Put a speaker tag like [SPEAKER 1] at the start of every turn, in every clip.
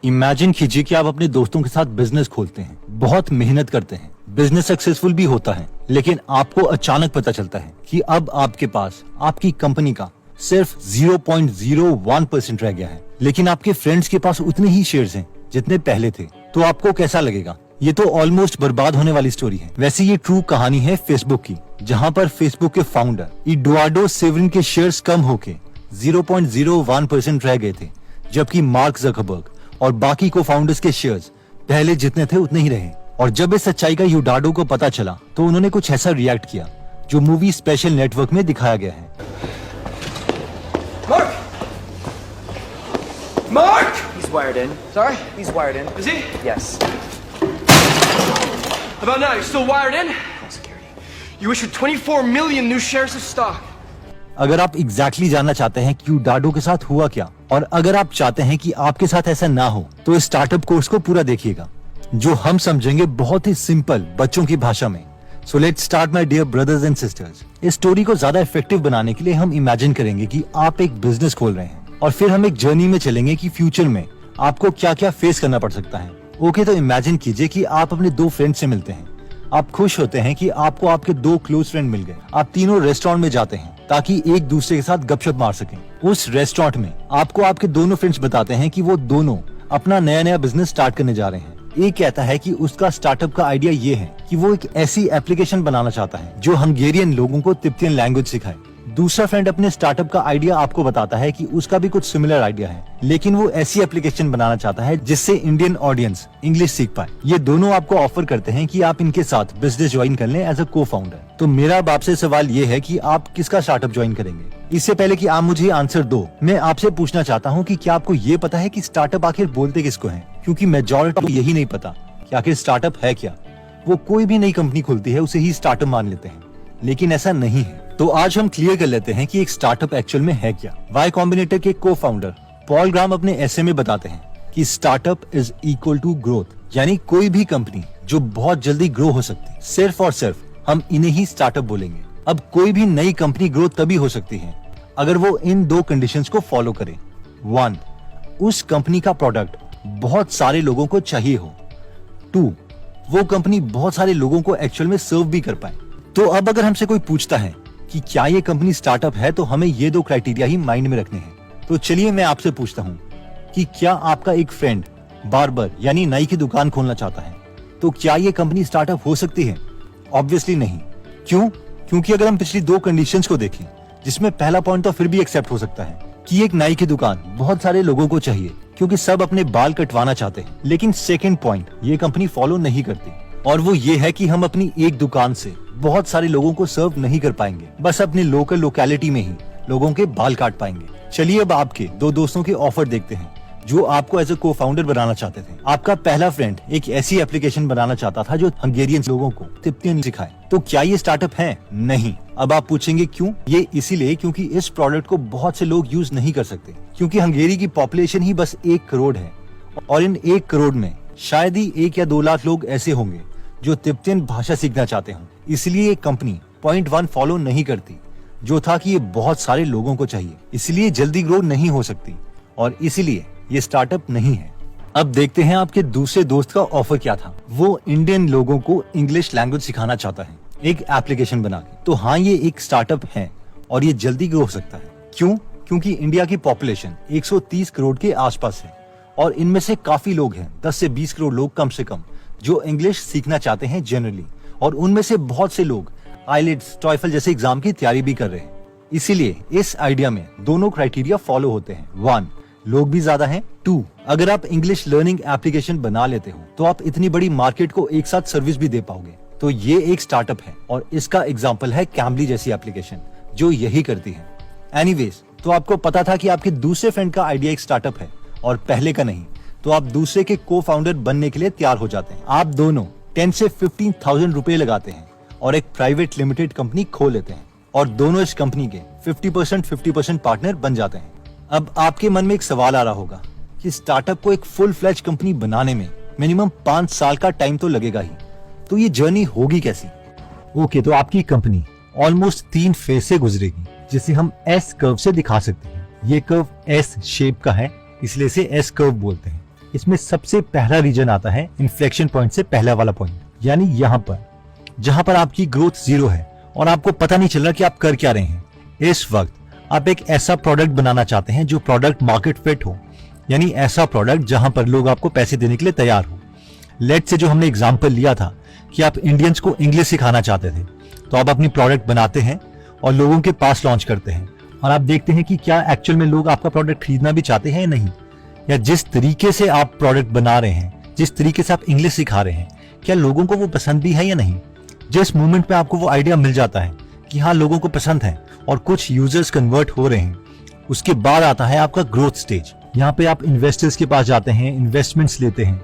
[SPEAKER 1] Imagine कीजिए कि आप अपने दोस्तों के साथ बिजनेस खोलते हैं, बहुत मेहनत करते हैं, बिजनेस सक्सेसफुल भी होता है, लेकिन आपको अचानक पता चलता है कि अब आपके पास आपकी कंपनी का सिर्फ 0.01% रह गया है, लेकिन आपके फ्रेंड्स के पास उतने ही शेयर्स हैं जितने पहले थे। तो आपको कैसा लगेगा? ये तो ऑलमोस्ट बर्बाद होने वाली स्टोरी है। वैसे ये ट्रू कहानी है फेसबुक की, जहाँ पर फेसबुक के फाउंडर एडुआर्डो सेवरिन के शेयर्स कम होके 0.01% रह गए थे, जबकि मार्क जकरबर्ग और बाकी को फाउंडर्स के शेयर्स पहले जितने थे उतने ही रहे। और जब इस सच्चाई का एडुआर्डो को पता चला तो उन्होंने कुछ ऐसा रिएक्ट किया जो मूवी स्पेशल नेटवर्क में दिखाया गया है।
[SPEAKER 2] Mark! Mark!
[SPEAKER 3] He's wired in.
[SPEAKER 2] Sorry?
[SPEAKER 3] He's wired in.
[SPEAKER 2] Is he?
[SPEAKER 3] Yes.
[SPEAKER 2] How about now? You still wired in?
[SPEAKER 3] Security.
[SPEAKER 2] You issued 24 million new shares of stock.
[SPEAKER 1] अगर आप exactly जानना चाहते हैं कि एडुआर्डो के साथ हुआ क्या, और अगर आप चाहते हैं कि आपके साथ ऐसा ना हो, तो इस स्टार्टअप कोर्स को पूरा देखिएगा, जो हम समझेंगे बहुत ही सिंपल बच्चों की भाषा में। So let's start my dear brothers and sisters. इस स्टोरी को ज्यादा इफेक्टिव बनाने के लिए हम इमेजिन करेंगे कि आप एक बिजनेस खोल रहे हैं, और फिर हम एक जर्नी में चलेंगे कि फ्यूचर में आपको क्या क्या फेस करना पड़ सकता है। ओके, तो इमेजिन कीजिए कि आप अपने दो फ्रेंड से मिलते हैं। आप खुश होते हैं कि आपको आपके दो क्लोज फ्रेंड मिल गए। आप तीनों रेस्टोरेंट में जाते हैं ताकि एक दूसरे के साथ गपशप मार सकें। उस रेस्टोरेंट में आपको आपके दोनों फ्रेंड्स बताते हैं कि वो दोनों अपना नया नया बिजनेस स्टार्ट करने जा रहे हैं। एक कहता है कि उसका स्टार्टअप का आइडिया ये है कि वो एक ऐसी एप्लीकेशन बनाना चाहता है जो हंगेरियन लोगों को तिब्बतियन लैंग्वेज सिखाए। दूसरा फ्रेंड अपने स्टार्टअप का आइडिया आपको बताता है कि उसका भी कुछ सिमिलर आइडिया है, लेकिन वो ऐसी एप्लीकेशन बनाना चाहता है जिससे इंडियन ऑडियंस इंग्लिश सीख पाए। ये दोनों आपको ऑफर करते हैं कि आप इनके साथ बिजनेस ज्वाइन कर लें एज अ को फाउंडर। तो मेरा अब आपसे सवाल ये है कि आप किसका स्टार्टअप ज्वाइन करेंगे। इससे पहले कि आप मुझे आंसर दो, मैं आपसे पूछना चाहता हूँ कि क्या आपको ये पता है कि स्टार्टअप आखिर बोलते किसको है? क्योंकि मेजॉरिटी को यही नहीं पता कि आखिर स्टार्टअप है क्या। वो कोई भी नई कंपनी खुलती है उसे ही स्टार्टअप मान लेते हैं, लेकिन ऐसा नहीं है। तो आज हम क्लियर कर लेते हैं कि एक स्टार्टअप एक्चुअल में है क्या। वाई कॉम्बिनेटर के को फाउंडर पॉल ग्राम अपने एसे में बताते हैं कि startup is equal to growth, यानी कोई भी कंपनी जो बहुत जल्दी ग्रो हो सकती है, सिर्फ और सिर्फ हम इन्हें ही स्टार्टअप बोलेंगे। अब कोई भी नई कंपनी ग्रो तभी हो सकती है अगर वो इन दो कंडीशंस को फॉलो करे। 1, उस कंपनी का प्रोडक्ट बहुत सारे लोगों को चाहिए हो। 2, वो कंपनी बहुत सारे लोगों को एक्चुअल में सर्व भी कर पाए। तो अब अगर हमसे कोई पूछता है कि क्या ये कंपनी स्टार्टअप है, तो हमें ये दो क्राइटेरिया ही माइंड में रखने हैं। तो चलिए मैं आपसे पूछता हूँ कि क्या आपका एक फ्रेंड बार्बर यानी नाई की दुकान खोलना चाहता है, तो क्या ये कंपनी स्टार्टअप हो सकती है? ऑब्वियसली नहीं। क्यों? क्योंकि अगर हम पिछली दो कंडीशंस को देखें, जिसमें पहला पॉइंट तो फिर भी एक्सेप्ट हो सकता है कि एक नाई की दुकान बहुत सारे लोगों को चाहिए क्योंकि सब अपने बाल कटवाना चाहते हैं, लेकिन सेकेंड पॉइंट ये कंपनी फॉलो नहीं करती, और वो ये है कि हम अपनी एक दुकान से बहुत सारे लोगों को सर्व नहीं कर पाएंगे, बस अपने लोकल लोकेलिटी में ही लोगों के बाल काट पाएंगे। चलिए अब आपके दो दोस्तों के ऑफर देखते हैं जो आपको एज ए को फाउंडर बनाना चाहते थे। आपका पहला फ्रेंड एक ऐसी एप्लीकेशन बनाना चाहता था जो हंगेरियन लोगों को तिब्बतियन सिखाए। तो क्या ये स्टार्टअप है? नहीं। अब आप पूछेंगे क्यों? ये इसीलिए क्योंकि इस प्रोडक्ट को बहुत से लोग यूज नहीं कर सकते, क्योंकि हंगेरी की पॉपुलेशन ही बस 1 करोड़ है, और इन 1 करोड़ में शायद ही 1 या 2 लाख लोग ऐसे होंगे जो तिब्बतियन भाषा सीखना चाहते हों। इसलिए ये कंपनी पॉइंट 1 फॉलो नहीं करती, जो था कि ये बहुत सारे लोगों को चाहिए, इसलिए जल्दी ग्रो नहीं हो सकती, और इसीलिए ये स्टार्टअप नहीं है। अब देखते हैं आपके दूसरे दोस्त का ऑफर क्या था। वो इंडियन लोगों को इंग्लिश लैंग्वेज सिखाना चाहता है एक एप्लीकेशन बना के। तो हाँ, ये एक स्टार्टअप है और ये जल्दी ग्रो हो सकता है। क्यों? क्योंकि इंडिया की पॉपुलेशन 130 करोड़ के आसपास है, और इनमें से काफी लोग हैं, 10 से 20 करोड़ लोग कम से कम, जो इंग्लिश सीखना चाहते हैं जनरली, और उनमें से बहुत से लोग आईलेट्स, टॉयफल जैसे एग्जाम की तैयारी भी कर रहे हैं। इसीलिए इस आइडिया में दोनों क्राइटेरिया फॉलो होते हैं। 1, लोग भी ज्यादा हैं। 2, अगर आप इंग्लिश लर्निंग एप्लीकेशन बना लेते हो तो आप इतनी बड़ी मार्केट को एक साथ सर्विस भी दे पाओगे। तो ये एक स्टार्टअप है, और इसका एग्जाम्पल है कैम्बली जैसी एप्लीकेशन जो यही करती है। एनीवेज, तो आपको पता था कि आपके दूसरे फ्रेंड का आइडिया एक स्टार्टअप है और पहले का नहीं, तो आप दूसरे के को फाउंडर बनने के लिए तैयार हो जाते हैं। आप दोनों 10 से 15,000 रुपए लगाते हैं और एक प्राइवेट लिमिटेड कंपनी खोल लेते हैं, और दोनों इस कंपनी के 50% पार्टनर बन जाते हैं। अब आपके मन में एक सवाल आ रहा होगा कि स्टार्टअप को एक फुल फ्लेज कंपनी बनाने में मिनिमम 5 साल का टाइम तो लगेगा ही, तो ये जर्नी होगी कैसी? ओके, तो आपकी कंपनी ऑलमोस्ट 3 फेज से गुजरेगी, जिसे हम एस कर्व से दिखा सकते हैं। ये कर्व एस शेप का है, इसलिए इसे एस कर्व बोलते हैं। इसमें सबसे पहला रीजन आता है इन्फ्लेक्शन पॉइंट से पहला वाला पॉइंट, यानी यहाँ पर जहां पर आपकी ग्रोथ जीरो है और आपको पता नहीं चल रहा कि आप कर क्या रहे हैं। इस वक्त आप एक ऐसा प्रोडक्ट बनाना चाहते हैं जो प्रोडक्ट मार्केट फिट हो, यानी ऐसा प्रोडक्ट जहां पर लोग आपको पैसे देने के लिए तैयार हो। लेट से जो हमने एग्जांपल लिया था कि आप इंडियंस को इंग्लिश सिखाना चाहते थे, तो आप अपनी प्रोडक्ट बनाते हैं और लोगों के पास लॉन्च करते हैं और आप देखते हैं कि क्या एक्चुअल में लोग आपका प्रोडक्ट खरीदना भी चाहते हैं या नहीं, या जिस तरीके से आप प्रोडक्ट बना रहे हैं, जिस तरीके से आप इंग्लिश सिखा रहे हैं, क्या लोगों को वो पसंद भी है या नहीं। जिस मोमेंट पे आपको वो आइडिया मिल जाता है कि हाँ लोगों को पसंद है और कुछ यूजर्स कन्वर्ट हो रहे हैं, उसके बाद आता है आपका ग्रोथ स्टेज। यहाँ पे आप इन्वेस्टर्स के पास जाते हैं, इन्वेस्टमेंट्स लेते हैं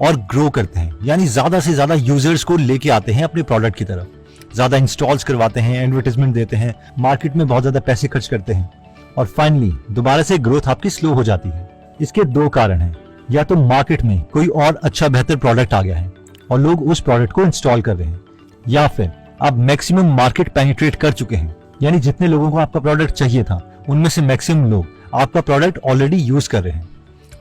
[SPEAKER 1] और ग्रो करते हैं, यानी ज्यादा से ज्यादा यूजर्स को लेके आते हैं अपने प्रोडक्ट की तरफ, ज्यादा इंस्टॉल्स करवाते हैं, एडवर्टाइजमेंट देते हैं, मार्केट में बहुत ज्यादा पैसे खर्च करते हैं और फाइनली दोबारा से ग्रोथ आपकी स्लो हो जाती है। इसके दो कारण हैं, या तो मार्केट में कोई और अच्छा बेहतर प्रोडक्ट आ गया है और लोग उस प्रोडक्ट को इंस्टॉल कर रहे हैं, या फिर आप मैक्सिमम मार्केट पेनिट्रेट कर चुके हैं, यानी जितने लोगों को आपका प्रोडक्ट चाहिए था उनमें से मैक्सिमम लोग आपका प्रोडक्ट ऑलरेडी यूज कर रहे हैं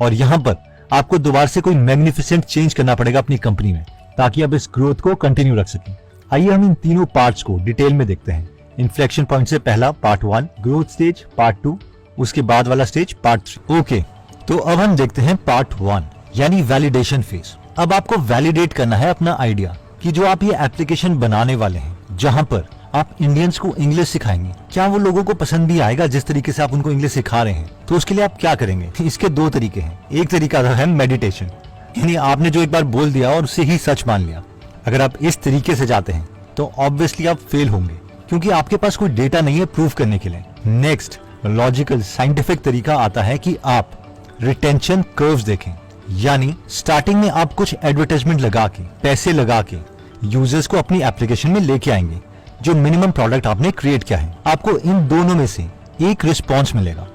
[SPEAKER 1] और यहाँ पर आपको दोबारा से कोई मैग्निफिसेंट चेंज करना पड़ेगा अपनी कंपनी में ताकि आप इस ग्रोथ को कंटिन्यू रख सकें। आइए हम इन तीनों पार्ट्स को डिटेल में देखते हैं। इन्फ्लेक्शन पॉइंट से पहला पार्ट 1, ग्रोथ स्टेज पार्ट 2, उसके बाद वाला स्टेज पार्ट 3। ओके, तो अब हम देखते हैं पार्ट 1 यानी वैलिडेशन फेज। अब आपको वैलिडेट करना है अपना आइडिया कि जो आप ये एप्लीकेशन बनाने वाले हैं, जहां पर आप इंडियंस को इंग्लिश सिखाएंगे, क्या वो लोगों को पसंद भी आएगा जिस तरीके से आप उनको इंग्लिश सिखा रहे हैं। तो उसके लिए आप क्या करेंगे, इसके दो तरीके हैं। एक तरीका है मेडिटेशन, यानी आपने जो एक बार बोल दिया और उसे ही सच मान लिया। अगर आप इस तरीके से जाते हैं तो ऑब्वियसली आप फेल होंगे क्योंकि आपके पास कोई डेटा नहीं है प्रूव करने के लिए। नेक्स्ट लॉजिकल साइंटिफिक तरीका आता है कि आप रिटेंशन कर्व्स देखें, यानी स्टार्टिंग में आप कुछ एडवर्टाइजमेंट लगा के, पैसे लगा के यूजर्स को अपनी एप्लीकेशन में लेके आएंगे जो मिनिमम प्रोडक्ट आपने क्रिएट किया है। आपको इन दोनों में से एक रिस्पॉन्स मिलेगा।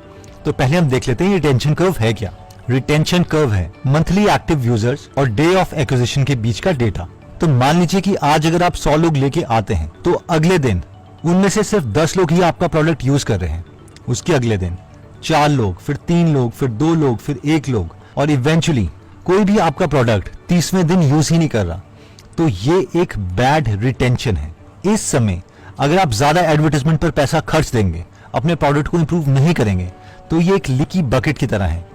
[SPEAKER 1] तो पहले हम देख लेते हैं रिटेंशन कर्व है क्या। रिटेंशन कर्व है मंथली एक्टिव यूजर्स और डे ऑफ एक्विजिशन के बीच का डेटा। तो मान लीजिए कि आज अगर आप 100 लोग लेके आते हैं तो अगले दिन उनमें से सिर्फ 10 लोग ही आपका प्रोडक्ट यूज कर रहे हैं, उसके अगले दिन 4 लोग, फिर 3 लोग, फिर 2 लोग, फिर 1 लोग और इवेंचुअली कोई भी आपका प्रोडक्ट 30वें दिन यूज ही नहीं कर रहा। तो ये एक बैड रिटेंशन है। इस समय अगर आप ज्यादा एडवर्टाइजमेंट पर पैसा खर्च देंगे, अपने प्रोडक्ट को इंप्रूव नहीं करेंगे, तो ये एक लीकी बकेट की तरह है।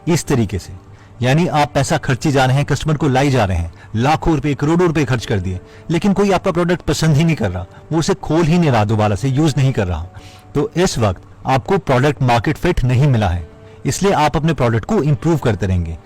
[SPEAKER 1] इस तरीके से यानी आप पैसा खर्ची जा रहे हैं, कस्टमर को लाई जा रहे हैं, लाखों रुपए करोड़ों रुपए खर्च कर दिए, लेकिन कोई आपका प्रोडक्ट पसंद ही नहीं कर रहा, वो उसे खोल ही नहीं रहा, दोबारा से यूज नहीं कर रहा। तो इस वक्त आपको प्रोडक्ट मार्केट फिट नहीं मिला है, इसलिए आप अपने प्रोडक्ट को इंप्रूव करते रहेंगे,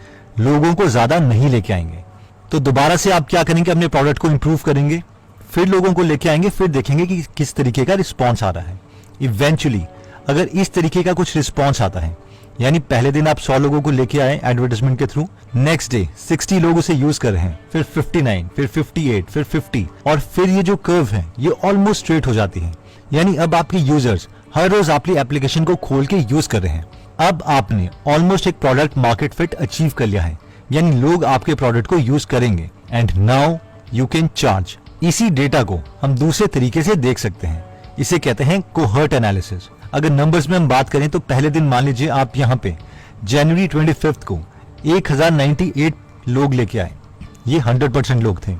[SPEAKER 1] लोगों को ज्यादा नहीं लेके आएंगे। तो दोबारा से आप क्या करेंगे, अपने प्रोडक्ट को इंप्रूव करेंगे, फिर लोगों को लेके आएंगे, फिर देखेंगे कि किस तरीके का रिस्पॉन्स आ रहा है। इवेंचुअली अगर इस तरीके का कुछ रिस्पॉन्स आता है, यानी पहले दिन आप 100 लोगों को लेके आए एडवर्टाइजमेंट के थ्रू, नेक्स्ट डे 60 लोग उसे यूज कर रहे हैं, फिर 59, फिर 58, फिर 50 और फिर ये जो कर्व है ये ऑलमोस्ट स्ट्रेट हो जाती है। यानी अब आपके यूजर्स हर रोज आपकी एप्लीकेशन को खोल के यूज कर रहे हैं। अब आपने ऑलमोस्ट एक प्रोडक्ट मार्केट फिट अचीव कर लिया है, यानी लोग आपके प्रोडक्ट को यूज करेंगे and now you can charge. इसी डेटा को हम दूसरे तरीके से देख सकते हैं, इसे कहते हैं कोहर्ट एनालिसिस। अगर नंबर्स में हम बात करें तो पहले दिन मान लीजिए आप यहाँ पे जनवरी 25 को 1098 लोग लेके आए, ये 100% लोग थे।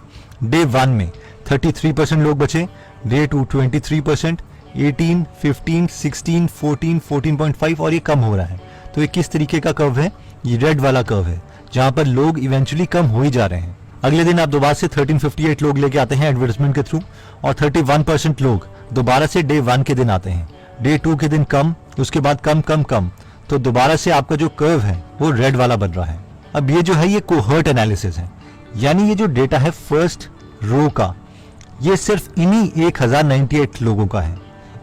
[SPEAKER 1] डे 1 में 33% लोग बचे, डे 2 23%, 18, 15, 16, 14, 14.5 और ये कम हो रहा है। तो ये किस तरीके का कर्व है, ये रेड वाला कर्व है जहां पर लोग इवेंचुअली कम हो ही जा रहे हैं। अगले दिन आप दोबारा से 1358 लोग लेके आते हैं एडवर्टाइजमेंट के थ्रू और 31% लोग दोबारा से डे 1 के दिन आते हैं, डे 2 के दिन कम, उसके बाद कम कम कम। तो दोबारा से आपका जो कर्व है वो रेड वाला बन रहा है। अब ये जो है ये कोहर्ट एनालिसिस है, यानी ये जो डेटा है फर्स्ट रो का, ये सिर्फ इन्हीं 1098 लोगों का है।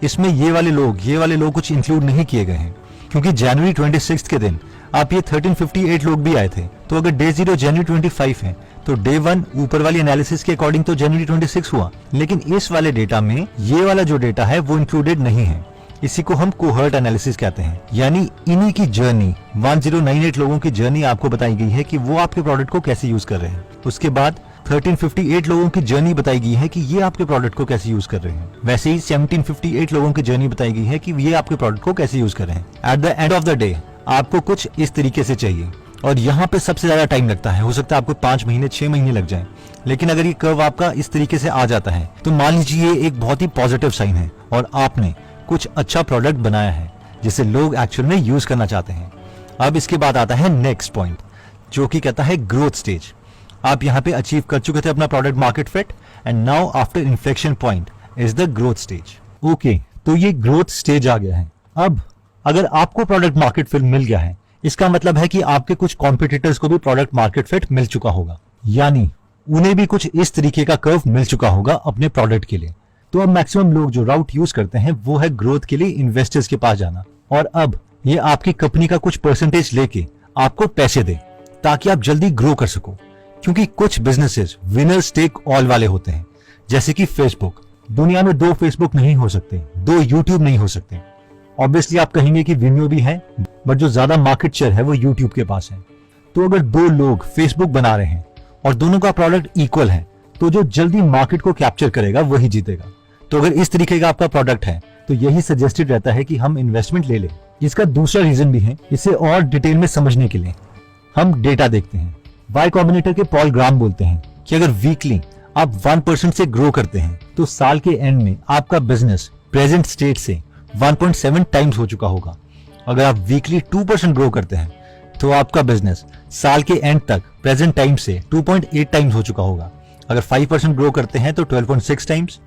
[SPEAKER 1] इसमें ये वाले लोग कुछ इंक्लूड नहीं किए गए हैं क्योंकि जनवरी 26 के दिन आप ये 1358 लोग भी आए थे। तो अगर डे 0 जनवरी 25 है तो डे 1 ऊपर वाली एनालिसिस के अकॉर्डिंग तो जनवरी 26 हुआ, लेकिन इस वाले डेटा में ये वाला जो डेटा है वो इंक्लूडेड नहीं है। इसी को हम कोहर्ट एनालिसिस कहते हैं, यानी इन्हीं की जर्नी 1098 लोगों की जर्नी आपको बताई गई है कि वो आपके प्रोडक्ट को कैसे यूज कर रहे हैं। उसके बाद 1358 लोगों की जर्नी बताई गई है कि ये आपके प्रोडक्ट को कैसे यूज कर रहे हैं। वैसे ही 1758 लोगों की जर्नी बताई गई है कि ये आपके प्रोडक्ट को कैसे यूज कर रहे हैं। At the end of the day आपको कुछ इस तरीके से चाहिए, और यहाँ पे सबसे ज्यादा टाइम लगता है। हो सकता है आपको 5 महीने 6 महीने लग जाए, लेकिन अगर ये कर्व आपका इस तरीके से आ जाता है तो मान लीजिए ये एक बहुत ही पॉजिटिव साइन है और आपने कुछ अच्छा प्रोडक्ट बनाया है जिसे लोग एक्चुअल में यूज करना चाहते हैं। अब इसके बाद आता है नेक्स्ट पॉइंट, जो कि कहता है ग्रोथ स्टेज। आप यहाँ पे अचीव कर चुके थे अपना product market fit and now after inflection point is the growth stage. Okay, तो ये ग्रोथ स्टेज आ गया है। अब अगर आपको प्रोडक्ट मार्केट फिट मिल गया है, इसका मतलब है कि आपके कुछ कॉम्पिटिटर्स को भी प्रोडक्ट मार्केट फिट मिल चुका होगा, यानी उन्हें भी कुछ इस तरीके का कर्व मिल चुका होगा अपने प्रोडक्ट के लिए। तो अब मैक्सिमम लोग जो राउट यूज करते हैं वो है ग्रोथ के लिए इन्वेस्टर्स के पास जाना, और अब ये आपकी कंपनी का कुछ परसेंटेज लेके आपको पैसे दे ताकि आप जल्दी ग्रो कर सको। क्योंकि कुछ बिजनेसेस विनर्स टेक ऑल वाले होते हैं, जैसे कि फेसबुक। दुनिया में 2 फेसबुक नहीं हो सकते, 2 यूट्यूब नहीं हो सकते। ऑब्वियसली आप कहेंगे कि विमियो भी है, बट जो ज्यादा मार्केट शेयर है वो यूट्यूब के पास है। तो अगर 2 लोग फेसबुक बना रहे हैं और दोनों का प्रोडक्ट इक्वल है, तो जो जल्दी मार्केट को कैप्चर करेगा वही जीतेगा। तो अगर इस तरीके का आपका प्रोडक्ट है तो यही सजेस्टेड रहता है कि हम इन्वेस्टमेंट ले लें। इसका दूसरा रीजन भी है, इसे और डिटेल में समझने के लिए हम डेटा देखते हैं। वाई कॉम्बिनेटर के पॉल ग्राम बोलते हैं कि अगर वीकली आप 1% से ग्रो करते हैं तो साल के एंड में आपका बिजनेस प्रेजेंट स्टेट से 1.7 टाइम्स हो चुका होगा। अगर आप वीकली 2% ग्रो करते हैं तो आपका बिजनेस साल के एंड तक प्रेजेंट टाइम से 2.8 टाइम्स हो चुका होगा। अगर 5% ग्रो करते हैं तो 12.6 टाइम्स,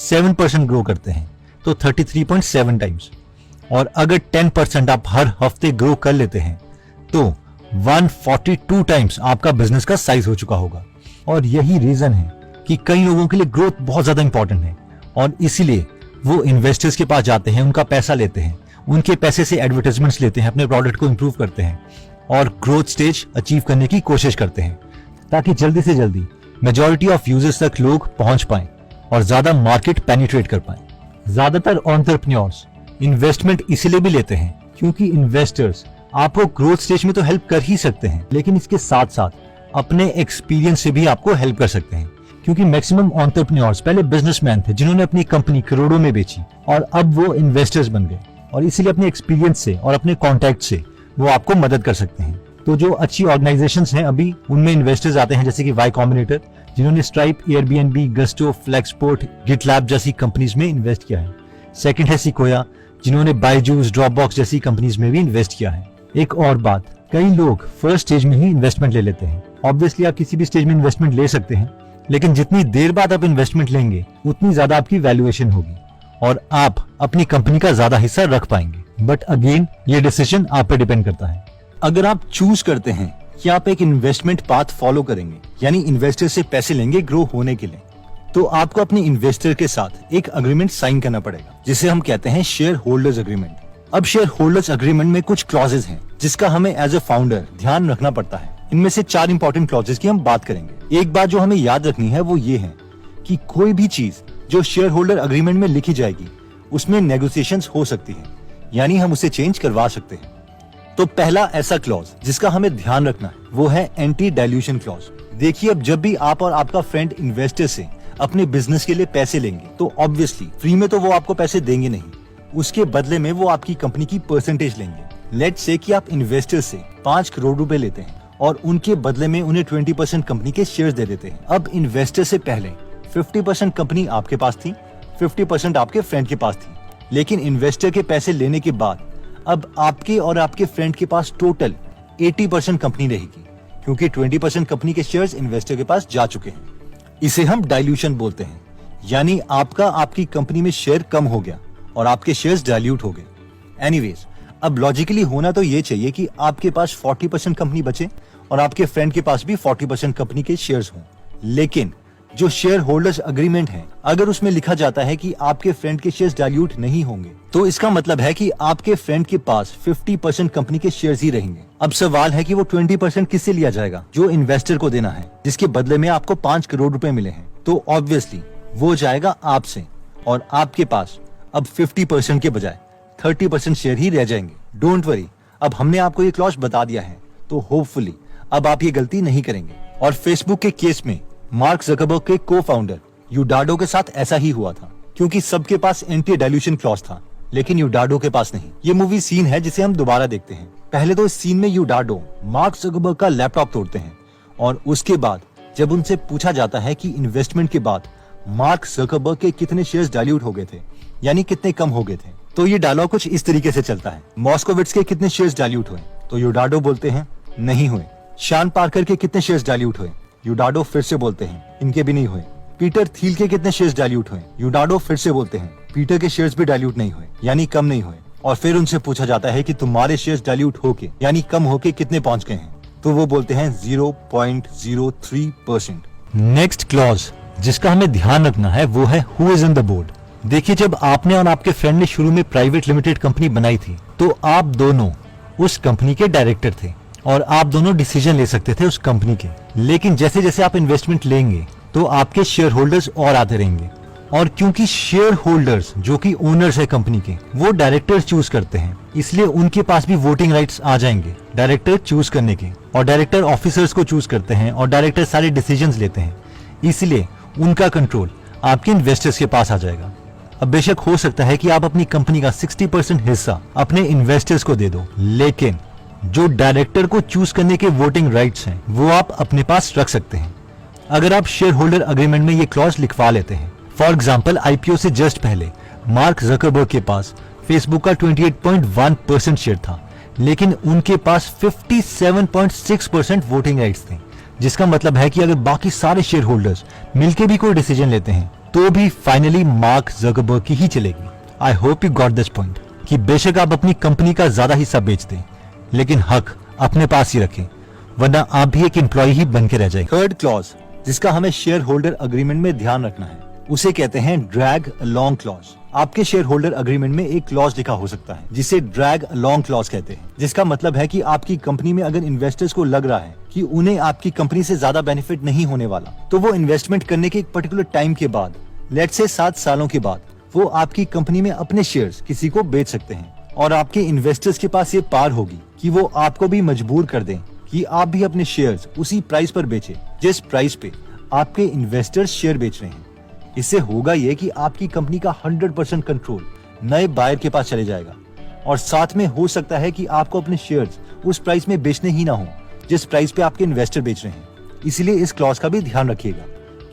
[SPEAKER 1] 7% ग्रो करते हैं तो 33.7 टाइम्स, और अगर 10% आप हर हफ्ते ग्रो कर लेते हैं तो 142 टाइम्स आपका बिजनेस का साइज हो चुका होगा। और यही रीजन है कि कई लोगों के लिए ग्रोथ बहुत ज्यादा इंपॉर्टेंट है और इसीलिए वो इन्वेस्टर्स के पास जाते हैं, उनका पैसा लेते हैं, उनके पैसे से एडवर्टाइजमेंट्स लेते हैं, अपने प्रोडक्ट को इंप्रूव करते हैं और ग्रोथ स्टेज अचीव करने की कोशिश करते हैं, ताकि जल्दी से जल्दी मेजॉरिटी ऑफ यूजर्स तक लोग पहुंच पाएं और ज्यादा मार्केट पेनिट्रेट कर पाएं। ज्यादातर एंटरप्रेन्योर्स इन्वेस्टमेंट इसलिए भी लेते हैं क्योंकि इन्वेस्टर्स आपको ग्रोथ स्टेज में तो हेल्प कर ही सकते हैं, लेकिन इसके साथ साथ अपने एक्सपीरियंस से भी आपको हेल्प कर सकते हैं। क्योंकि मैक्सिमम एंटरप्रेन्योर्स पहले बिजनेसमैन थे जिन्होंने अपनी कंपनी करोड़ों में बेची और अब वो इन्वेस्टर्स बन गए, और इसीलिए अपने एक्सपीरियंस से और अपने कॉन्टैक्ट से वो आपको मदद कर सकते हैं। तो जो अच्छी ऑर्गेनाइजेशंस हैं अभी उनमें इन्वेस्टर्स आते हैं, जैसे कि वाई कॉम्बिनेटर जिन्होंने स्ट्राइप, एयरबीएनबी, गस्टो, फ्लेक्सपोर्ट, गिटलैब जैसी कंपनीज में इन्वेस्ट किया है। सेकंड है सिकोया जिन्होंने बायजूस, ड्रॉपबॉक्स जैसी कंपनीज में भी इन्वेस्ट किया है। एक और बात, कई लोग फर्स्ट स्टेज में ही इन्वेस्टमेंट ले लेते हैं। ऑब्वियसली आप किसी भी स्टेज में इन्वेस्टमेंट ले सकते हैं, लेकिन जितनी देर बाद आप इन्वेस्टमेंट लेंगे उतनी ज्यादा आपकी वैल्यूएशन होगी और आप अपनी कंपनी का ज्यादा हिस्सा रख पाएंगे। बट अगेन ये डिसीजन आप पे डिपेंड करता है। अगर आप चूज करते हैं कि आप एक इन्वेस्टमेंट पाथ फॉलो करेंगे, यानी इन्वेस्टर से पैसे लेंगे ग्रो होने के लिए, तो आपको अपने इन्वेस्टर के साथ एक अग्रीमेंट साइन करना पड़ेगा, जिसे हम कहते हैं शेयर होल्डर्स अग्रीमेंट। अब शेयर होल्डर्स अग्रीमेंट में कुछ क्लॉजेज हैं जिसका हमें एज ए फाउंडर ध्यान रखना पड़ता है। इनमें से 4 इंपॉर्टेंट क्लॉजेज की हम बात करेंगे। एक बात जो हमें याद रखनी है वो ये है कि कोई भी चीज जो शेयर होल्डर अग्रीमेंट में लिखी जाएगी उसमें नेगोशिएशंस हो सकती है, यानी हम उसे चेंज करवा सकते हैं। तो पहला ऐसा क्लॉज जिसका हमें ध्यान रखना है वो है एंटी डाइल्यूशन क्लॉज। देखिए, अब जब भी आप और आपका फ्रेंड इन्वेस्टर से अपने बिजनेस के लिए पैसे लेंगे तो ऑब्वियसली फ्री में तो वो आपको पैसे देंगे नहीं, उसके बदले में वो आपकी कंपनी की परसेंटेज लेंगे। लेट्स से कि आप इन्वेस्टर से 5 करोड़ रुपए लेते हैं और उनके बदले में उन्हें 20% कंपनी के शेयर्स दे देते हैं। अब इन्वेस्टर से पहले 50% कंपनी आपके पास थी, 50% आपके फ्रेंड के पास थी, लेकिन इन्वेस्टर के पैसे लेने के बाद अब आपके और आपके फ्रेंड के पास टोटल 80% कंपनी रहेगी, क्योंकि 20% कंपनी के शेयर्स इन्वेस्टर के पास जा चुके हैं। इसे हम डाइल्यूशन बोलते हैं, यानी आपका आपकी कंपनी में शेयर कम हो गया और आपके शेयर्स डाइल्यूट हो गए। एनीवेज, अब लॉजिकली होना तो ये चाहिए कि आपके पास 40% कंपनी बचे और आपके फ्रेंड के पास भी 40% कंपनी के शेयर्स हों। लेकिन जो शेयर होल्डर्स अग्रीमेंट है, अगर उसमें लिखा जाता है कि आपके फ्रेंड के शेयर्स डाइल्यूट नहीं होंगे, तो इसका मतलब है कि आपके फ्रेंड के पास 50% कंपनी के शेयर्स ही रहेंगे। अब सवाल है कि वो 20% किससे लिया जाएगा? जो इन्वेस्टर को देना है, जिसके बदले में आपको 5 करोड़ रुपए मिले हैं। तो ऑब्वियसली वो जाएगा आपसे, और आपके पास अब 50% के बजाय 30% शेयर ही रह जाएंगे। डोंट वरी, अब हमने आपको ये क्लॉज बता दिया है, तो होपफुली अब आप ये गलती नहीं करेंगे। और फेसबुक के केस में मार्क ज़करबर्ग के को फाउंडर यूडाडो के साथ ऐसा ही हुआ था, क्योंकि सबके पास एंटी डाइल्यूशन क्लॉज था, लेकिन यूडाडो के पास नहीं। ये मूवी सीन है जिसे हम दोबारा देखते हैं। पहले तो इस सीन में यूडाडो मार्क जुकरबर्ग का लैपटॉप तोड़ते हैं और उसके बाद जब उनसे पूछा जाता है कि इन्वेस्टमेंट के बाद मार्क जुकरबर्ग के कितने शेयर्स डाइल्यूट हो गए थे, यानी कितने कम हो गए थे, तो ये डायलॉग कुछ इस तरीके से चलता है। मॉस्कोविट्ज के कितने शेयर्स डाइल्यूट हुए, तो यूडाडो बोलते हैं नहीं हुए। शान पार्कर के कितने शेयर्स डाइल्यूट हुए, यूडाडो फिर से बोलते हैं इनके भी नहीं हुए। पीटर थील के कितने शेयर्स डाइल्यूट हुए, यूडाडो फिर से बोलते हैं पीटर के शेयर्स भी डाइल्यूट नहीं हुए, यानी कम नहीं हुए। और फिर उनसे पूछा जाता है कि तुम्हारे शेयर्स डाइल्यूट होके यानी कम होके कितने पहुंच गए हैं, तो वो बोलते हैं 0.03%। नेक्स्ट क्लॉज जिसका हमें ध्यान रखना है वो है who is in the board. देखिए, जब आपने और आपके फ्रेंड ने शुरू में प्राइवेट लिमिटेड कंपनी बनाई थी तो आप दोनों उस कंपनी के डायरेक्टर थे और आप दोनों डिसीजन ले सकते थे उस कंपनी के। लेकिन जैसे जैसे आप इन्वेस्टमेंट लेंगे तो आपके शेयर होल्डर्स और आते रहेंगे, और क्योंकि शेयर होल्डर्स जो कि ओनर्स है कंपनी के, वो डायरेक्टर चूज करते हैं, इसलिए उनके पास भी वोटिंग राइट्स आ जाएंगे डायरेक्टर चूज करने के। और डायरेक्टर ऑफिसर्स को चूज करते हैं और डायरेक्टर सारे डिसीजंस लेते हैं, इसलिए उनका कंट्रोल आपके इन्वेस्टर्स के पास आ जाएगा। अब बेशक हो सकता है कि आप अपनी कंपनी का 60% हिस्सा अपने इन्वेस्टर्स को दे दो, लेकिन जो डायरेक्टर को चूज करने के वोटिंग राइट्स हैं वो आप अपने पास रख सकते हैं अगर आप शेयर होल्डर अग्रीमेंट में ये क्लॉज लिखवा लेते हैं। फॉर एग्जाम्पल, आईपीओ से जस्ट पहले मार्क जुकरबर्ग के पास फेसबुक का 28.1% शेयर था, लेकिन उनके पास 57.6% वोटिंग राइट्स थे, जिसका मतलब है कि अगर बाकी सारे शेयर होल्डर्स मिलकर भी कोई डिसीजन लेते हैं तो भी फाइनली मार्क जुकरबर्ग की ही चलेगी। I hope you got this point कि बेशक आप अपनी कंपनी का ज्यादा हिस्सा बेच दें, लेकिन हक अपने पास ही रखें, वरना आप भी एक एम्प्लॉय ही बन के रह जाएंगे। थर्ड क्लॉज जिसका हमें शेयर होल्डर अग्रीमेंट में ध्यान रखना है उसे कहते हैं ड्रैग अलोंग क्लॉज। आपके शेयर होल्डर अग्रीमेंट में एक क्लॉज लिखा हो सकता है जिसे ड्रैग अलोंग क्लॉज कहते हैं, जिसका मतलब है कि आपकी कंपनी में अगर इन्वेस्टर्स को लग रहा है कि उन्हें आपकी कंपनी से ज्यादा बेनिफिट नहीं होने वाला, तो वो इन्वेस्टमेंट करने के एक पर्टिकुलर टाइम के बाद, लेट्स से 7 सालों के बाद, वो आपकी कंपनी में अपने शेयर्स किसी को बेच सकते हैं। और आपके इन्वेस्टर्स के पास ये पावर होगी कि वो आपको भी मजबूर कर दें कि आप भी अपने शेयर्स उसी प्राइस पर बेचें जिस प्राइस पे आपके इन्वेस्टर्स शेयर बेच रहे हैं। इससे होगा ये कि आपकी कंपनी का 100% कंट्रोल नए बायर के पास चले जाएगा, और साथ में हो सकता है कि आपको अपने शेयर्स उस प्राइस में बेचने ही ना हो जिस प्राइस पे आपके इन्वेस्टर बेच रहे हैं। इसलिए इस क्लॉज का भी ध्यान रखिएगा,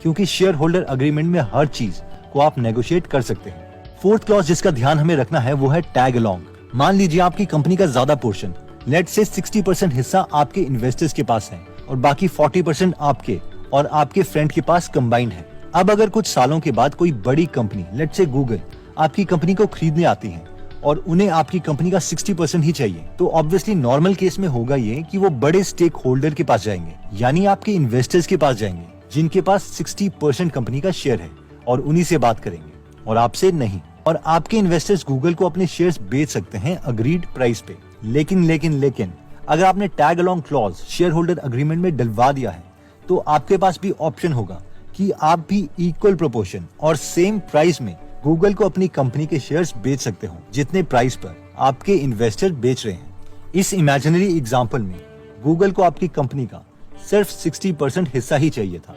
[SPEAKER 1] क्योंकि शेयर होल्डर अग्रीमेंट में हर चीज को आप नेगोशिएट कर सकते हैं। फोर्थ क्लॉज जिसका ध्यान हमें रखना है वो है टैग अलोंग। मान लीजिए आपकी कंपनी का ज्यादा पोर्शन, लेट्स से 60% हिस्सा आपके इन्वेस्टर्स के पास है और बाकी 40% आपके और आपके फ्रेंड के पास कंबाइंड है। अब अगर कुछ सालों के बाद कोई बड़ी कंपनी, लेट्स से गूगल, आपकी कंपनी को खरीदने आती है और उन्हें आपकी कंपनी का 60% ही चाहिए, तो ऑब्वियसली नॉर्मल केस में होगा ये कि वो बड़े स्टेक होल्डर के पास जाएंगे, यानी आपके इन्वेस्टर्स के पास जाएंगे जिनके पास 60% कंपनी का शेयर है, और उन्हीं से बात करेंगे और आपसे नहीं। और आपके इन्वेस्टर्स गूगल को अपने शेयर्स बेच सकते हैं अग्रीड प्राइस पे, लेकिन अगर आपने tag along clause share holder agreement में डलवा दिया है तो आपके पास भी ऑप्शन होगा कि आप भी इक्वल प्रोपोर्शन और सेम प्राइस में गूगल को अपनी कंपनी के शेयर्स बेच सकते हो जितने प्राइस पर आपके इन्वेस्टर बेच रहे हैं। इस इमेजिनरी एग्जांपल में गूगल को आपकी कंपनी का सिर्फ 60% हिस्सा ही चाहिए था,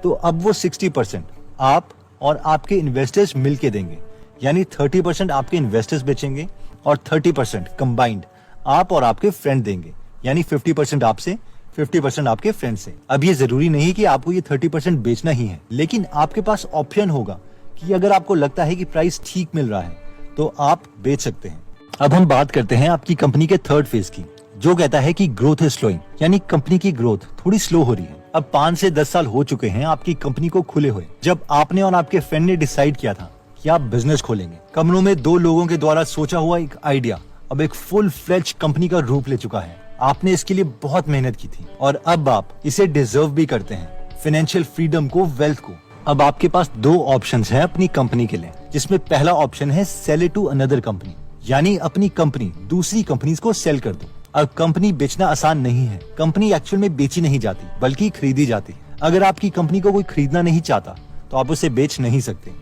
[SPEAKER 1] तो अब वो 60% आप और आपके इन्वेस्टर्स मिलके देंगे, यानी 30% आपके इन्वेस्टर्स बेचेंगे और 30% कंबाइंड आप और आपके फ्रेंड देंगे, यानी 50% आपसे, 50% आपके फ्रेंड से। अब ये जरूरी नहीं कि आपको ये 30% बेचना ही है, लेकिन आपके पास ऑप्शन होगा कि अगर आपको लगता है कि प्राइस ठीक मिल रहा है तो आप बेच सकते हैं। अब हम बात करते हैं आपकी कंपनी के थर्ड फेज की, जो कहता है कि ग्रोथ इज स्लोइंग, यानी कंपनी की ग्रोथ थोड़ी स्लो हो रही है। अब 5 से 10 साल हो चुके हैं आपकी कंपनी को खुले हुए, जब आपने और आपके फ्रेंड ने डिसाइड किया था कि आप बिजनेस खोलेंगे। कमरों में 2 लोगों के द्वारा सोचा हुआ एक आइडिया अब एक फुल फ्लेज कंपनी का रूप ले चुका है। आपने इसके लिए बहुत मेहनत की थी और अब आप इसे डिजर्व भी करते हैं, फाइनेंशियल फ्रीडम को, वेल्थ को। अब आपके पास 2 ऑप्शंस हैं अपनी कंपनी के लिए, जिसमें पहला ऑप्शन है sell it to another company, यानी अपनी कंपनी दूसरी कंपनीज को सेल कर दो। अब कंपनी बेचना आसान नहीं है, कंपनी एक्चुअल में बेची नहीं जाती बल्कि खरीदी जाती है। अगर आपकी कंपनी को कोई खरीदना नहीं चाहता तो आप उसे बेच नहीं सकते।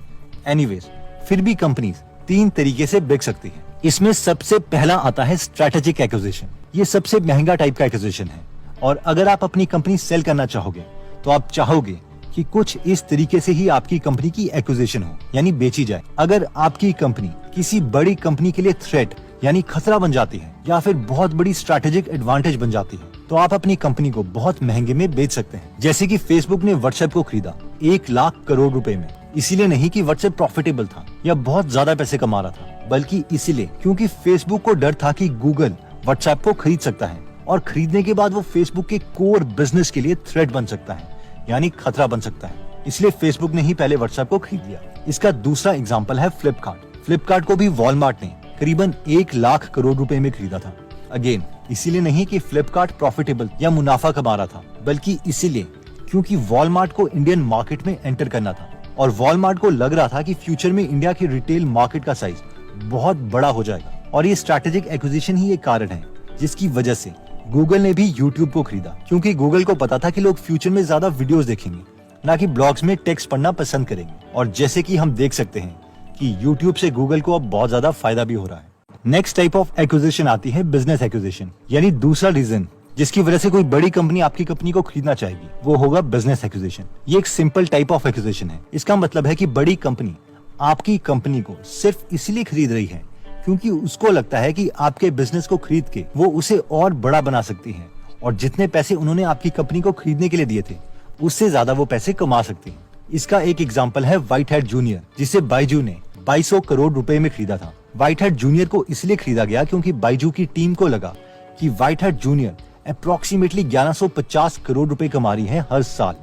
[SPEAKER 1] एनीवेज, फिर भी कंपनीज 3 तरीके से बिक सकती है। इसमें सबसे पहला आता है स्ट्रेटेजिक एक्विजिशन। ये सबसे महंगा टाइप का एक्विजिशन है, और अगर आप अपनी कंपनी सेल करना चाहोगे तो आप चाहोगे कि कुछ इस तरीके से ही आपकी कंपनी की एक्विजिशन हो, यानी बेची जाए। अगर आपकी कंपनी किसी बड़ी कंपनी के लिए थ्रेट यानी खतरा बन जाती है या फिर बहुत बड़ी स्ट्रैटेजिक एडवांटेज बन जाती है, तो आप अपनी कंपनी को बहुत महंगे में बेच सकते हैं। जैसे कि फेसबुक ने व्हाट्सएप को खरीदा 1 लाख करोड़ रुपए में, इसीलिए नहीं कि व्हाट्सएप प्रॉफिटेबल था या बहुत ज्यादा पैसे कमा रहा था, बल्कि इसीलिए क्योंकि फेसबुक को डर था कि गूगल व्हाट्सएप को खरीद सकता है और खरीदने के बाद वो फेसबुक के कोर बिजनेस के लिए थ्रेट बन सकता है, यानी खतरा बन सकता है। इसलिए फेसबुक ने ही पहले व्हाट्सएप को खरीद लिया। इसका दूसरा एग्जाम्पल है फ्लिपकार्ट। फ्लिपकार्ट को भी वॉलमार्ट ने करीबन 1 लाख करोड़ रुपए में खरीदा था। अगेन इसीलिए नहीं कि फ्लिपकार्ट प्रॉफिटेबल या मुनाफा कमा रहा था, बल्कि इसीलिए क्योंकि वॉलमार्ट को इंडियन मार्केट में एंटर करना था और वॉलमार्ट को लग रहा था कि फ्यूचर में इंडिया की रिटेल मार्केट का साइज बहुत बड़ा हो जाएगा। और ये स्ट्रैटेजिक एक्विजिशन ही एक कारण है जिसकी वजह से गूगल ने भी यूट्यूब को खरीदा, क्योंकि गूगल को पता था कि लोग फ्यूचर में ज्यादा वीडियोस देखेंगे, ना कि ब्लॉग्स में टेक्स्ट पढ़ना पसंद करेंगे। और जैसे कि हम देख सकते हैं कि यूट्यूब से गूगल को अब बहुत ज्यादा फायदा भी हो रहा है। नेक्स्ट टाइप ऑफ एक्विजिशन आती है बिजनेस एक्विजिशन, यानी दूसरा रीजन जिसकी वजह से कोई बड़ी कंपनी आपकी कंपनी को खरीदना चाहेगी, वो होगा बिजनेस एक्विजिशन। ये एक सिंपल टाइप ऑफ एक्विजिशन है। इसका मतलब है कि बड़ी कंपनी आपकी कंपनी को सिर्फ इसलिए खरीद रही है क्योंकि उसको लगता है कि आपके बिजनेस को खरीद के वो उसे और बड़ा बना सकती है और जितने पैसे उन्होंने आपकी कंपनी को खरीदने के लिए दिए थे उससे ज्यादा वो पैसे कमा सकती है। इसका एक एग्जांपल है व्हाइट हैट जूनियर, जिसे बाइजू ने 2200 करोड़ रुपए में खरीदा था। व्हाइट हैट जूनियर को इसलिए खरीदा गया क्योंकि बाइजू की टीम को लगा कि white hat junior approximately 1150 crore रुपए कमा रही है हर साल,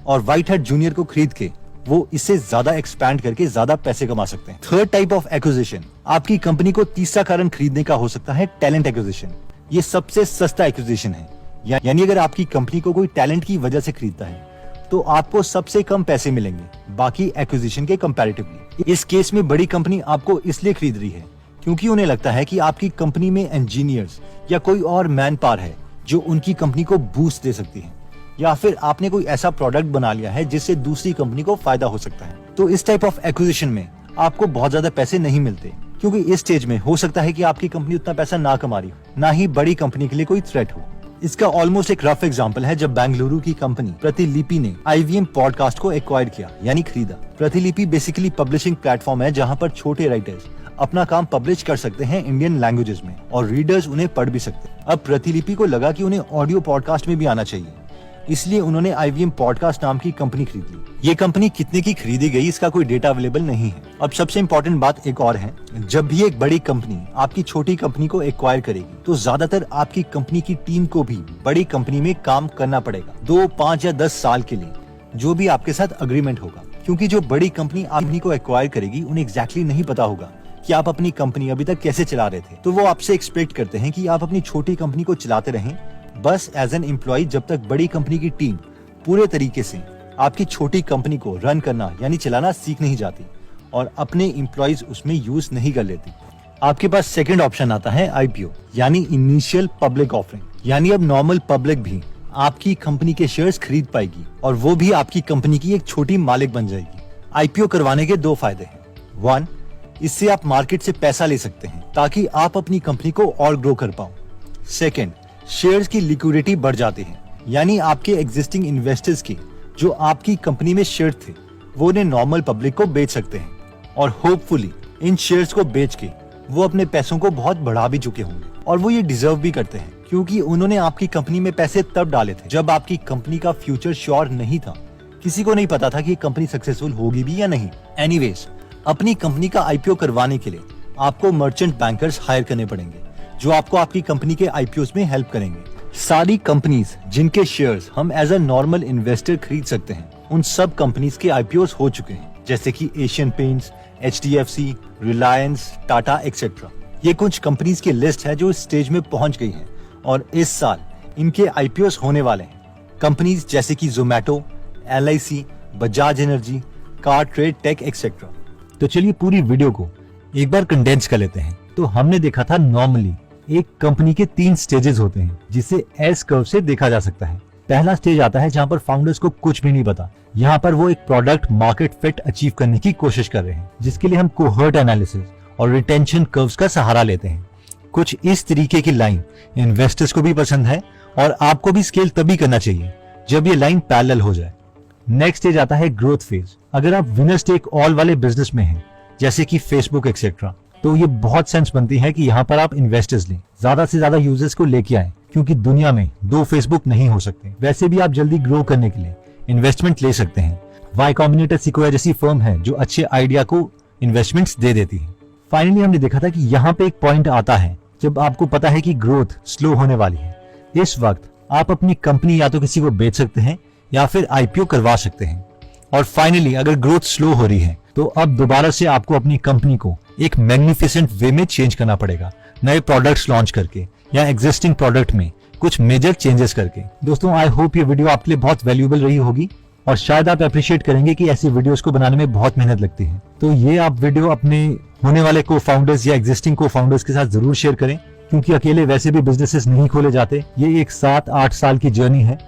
[SPEAKER 1] और व्हाइट हैट जूनियर को खरीद के वो इससे ज्यादा एक्सपैंड करके ज्यादा पैसे कमा सकते हैं। थर्ड टाइप ऑफ एक्विजिशन आपकी कंपनी को तीसरा कारण खरीदने का हो सकता है टैलेंट एक्विजिशन। ये सबसे सस्ता एक्विजिशन है, यानी अगर आपकी कंपनी को कोई टैलेंट की वजह से खरीदता है तो आपको सबसे कम पैसे मिलेंगे बाकी एक्विजिशन के कंपैरेटिवली। इस केस में बड़ी कंपनी आपको इसलिए खरीद रही है क्योंकि उन्हें लगता है कि आपकी कंपनी में इंजीनियर्स या कोई और मैन पावर है जो उनकी कंपनी को बूस्ट दे सकती है, या फिर आपने कोई ऐसा प्रोडक्ट बना लिया है जिससे दूसरी कंपनी को फायदा हो सकता है। तो इस टाइप ऑफ एक्विजिशन में आपको बहुत ज्यादा पैसे नहीं मिलते क्योंकि इस स्टेज में हो सकता है कि आपकी कंपनी उतना पैसा ना कमा रही हो, ना ही बड़ी कंपनी के लिए कोई थ्रेट हो। इसका ऑलमोस्ट एक रफ एग्जांपल है जब बेंगलुरु की कंपनी प्रतिलिपि ने IVM पॉडकास्ट को एक्वायर किया, यानी खरीदा। प्रतिलिपि बेसिकली पब्लिशिंग प्लेटफॉर्म है जहां पर छोटे राइटर्स अपना काम पब्लिश कर सकते हैं इंडियन लैंग्वेजेस में और रीडर्स उन्हें पढ़ भी सकते हैं। अब प्रतिलिपि को लगा कि उन्हें ऑडियो पॉडकास्ट में भी आना चाहिए, इसलिए उन्होंने IVM पॉडकास्ट नाम की कंपनी खरीद ली। ये कंपनी कितने की खरीदी गई इसका कोई डेटा अवेलेबल नहीं है। अब सबसे इम्पोर्टेंट बात एक और है, जब भी एक बड़ी कंपनी आपकी छोटी कंपनी को एक्वायर करेगी तो ज्यादातर आपकी कंपनी की टीम को भी बड़ी कंपनी में काम करना पड़ेगा 2, 5 या 10 साल के लिए, जो भी आपके साथ अग्रीमेंट होगा। क्योंकि जो बड़ी कंपनी आपकी को एक्वायर करेगी उन्हें एग्जैक्टली नहीं पता होगा कि आप अपनी कंपनी अभी तक कैसे चला रहे थे, तो वो आपसे एक्सपेक्ट करते हैं कि आप अपनी छोटी कंपनी को चलाते रहें बस एज एन एम्प्लॉय, जब तक बड़ी कंपनी की टीम पूरे तरीके से आपकी छोटी कंपनी को रन करना यानी चलाना सीख नहीं जाती और अपने एम्प्लॉयज उसमें यूज नहीं कर लेती। आपके पास सेकंड ऑप्शन आता है IPO, यानी इनिशियल पब्लिक ऑफरिंग, यानी अब नॉर्मल पब्लिक भी आपकी कंपनी के शेयर्स खरीद पाएगी और वो भी आपकी कंपनी की एक छोटी मालिक बन जाएगी। IPO करवाने के 2 फायदे हैं। 1, इससे आप मार्केट से पैसा ले सकते हैं ताकि आप अपनी कंपनी को और ग्रो कर पाओ। सेकंड, शेयर्स की लिक्विडिटी बढ़ जाती है, यानी आपके एग्जिस्टिंग इन्वेस्टर्स की जो आपकी कंपनी में शेयर थे वो उन्हें नॉर्मल पब्लिक को बेच सकते हैं और होपफुली इन शेयर्स को बेच के वो अपने पैसों को बहुत बढ़ा भी चुके होंगे और वो ये डिजर्व भी करते हैं क्योंकि उन्होंने आपकी कंपनी में पैसे तब डाले थे जब आपकी कंपनी का फ्यूचर श्योर नहीं था। किसी को नहीं पता था कि कंपनी सक्सेसफुल होगी भी या नहीं। एनीवेज, अपनी कंपनी का IPO करवाने के लिए आपको मर्चेंट बैंकर्स हायर करने पड़ेंगे जो आपको आपकी कंपनी के IPOs में हेल्प करेंगे। सारी कंपनीज जिनके शेयर्स हम एज अ नॉर्मल इन्वेस्टर खरीद सकते हैं उन सब कंपनीज के IPOs हो चुके हैं, जैसे कि Asian paints, HDFC, Reliance, Tata etcetera. ये कुछ कंपनीज की लिस्ट है जो इस स्टेज में पहुंच गई है और इस साल इनके IPOs होने वाले हैं। कंपनीज जैसे कि Zomato, LIC, Bajaj energy, car trade tech etcetera. तो चलिए पूरी वीडियो को एक बार कंडेंस कर लेते हैं। तो हमने देखा था नॉर्मली एक कंपनी के 3 स्टेजेस होते हैं जिसे एस कर्व से देखा जा सकता है। पहला स्टेज आता है जहां पर फाउंडर्स को कुछ भी नहीं पता, यहाँ पर वो एक प्रोडक्ट मार्केट फिट अचीव करने की कोशिश कर रहे हैं, जिसके लिए हम कोहर्ट एनालिसिस और रिटेंशन कर्व्स का सहारा लेते हैं। कुछ इस तरीके की लाइन इन्वेस्टर्स को भी पसंद है और आपको भी स्केल तभी करना चाहिए जब ये लाइन पैरेलल हो जाए। नेक्स्ट स्टेज आता है ग्रोथ फेज। अगर आप विनर्स टेक ऑल वाले बिजनेस में हैं, जैसे कि फेसबुक एक्सेट्रा, तो ये बहुत सेंस बनती है कि यहाँ पर आप इन्वेस्टर्स लें, ज्यादा से ज्यादा यूजर्स को लेके आए, क्योंकि दुनिया में 2 फेसबुक नहीं हो सकते। वैसे भी आप जल्दी ग्रो करने के लिए इन्वेस्टमेंट ले सकते हैं। वाई कॉम्बिनेटर सिक्वायर जैसी फर्म है जो अच्छे आइडिया को इन्वेस्टमेंट्स दे देती है। फाइनली हमने देखा था कि यहाँ पे एक पॉइंट आता है जब आपको पता है कि ग्रोथ स्लो होने वाली है। इस वक्त आप अपनी कंपनी या तो किसी को बेच सकते हैं या फिर आईपीओ करवा सकते हैं। और फाइनली अगर ग्रोथ स्लो हो रही है तो अब दोबारा से आपको अपनी कंपनी को एक मैग्निफिसेंट वे में चेंज करना पड़ेगा, नए प्रोडक्ट्स लॉन्च करके या एग्जिस्टिंग प्रोडक्ट में कुछ मेजर चेंजेस करके। दोस्तों, आई होप ये वीडियो आपके लिए बहुत वैल्यूएबल रही होगी और शायद आप अप्रिशिएट करेंगे कि ऐसी वीडियोस को बनाने में बहुत मेहनत लगती है। तो ये आप वीडियो अपने होने वाले को फाउंडर्स या एग्जिस्टिंग को फाउंडर्स के साथ जरूर शेयर करें, क्योंकि अकेले वैसे भी बिजनेसेस नहीं खोले जाते। ये एक 7-8 साल की जर्नी है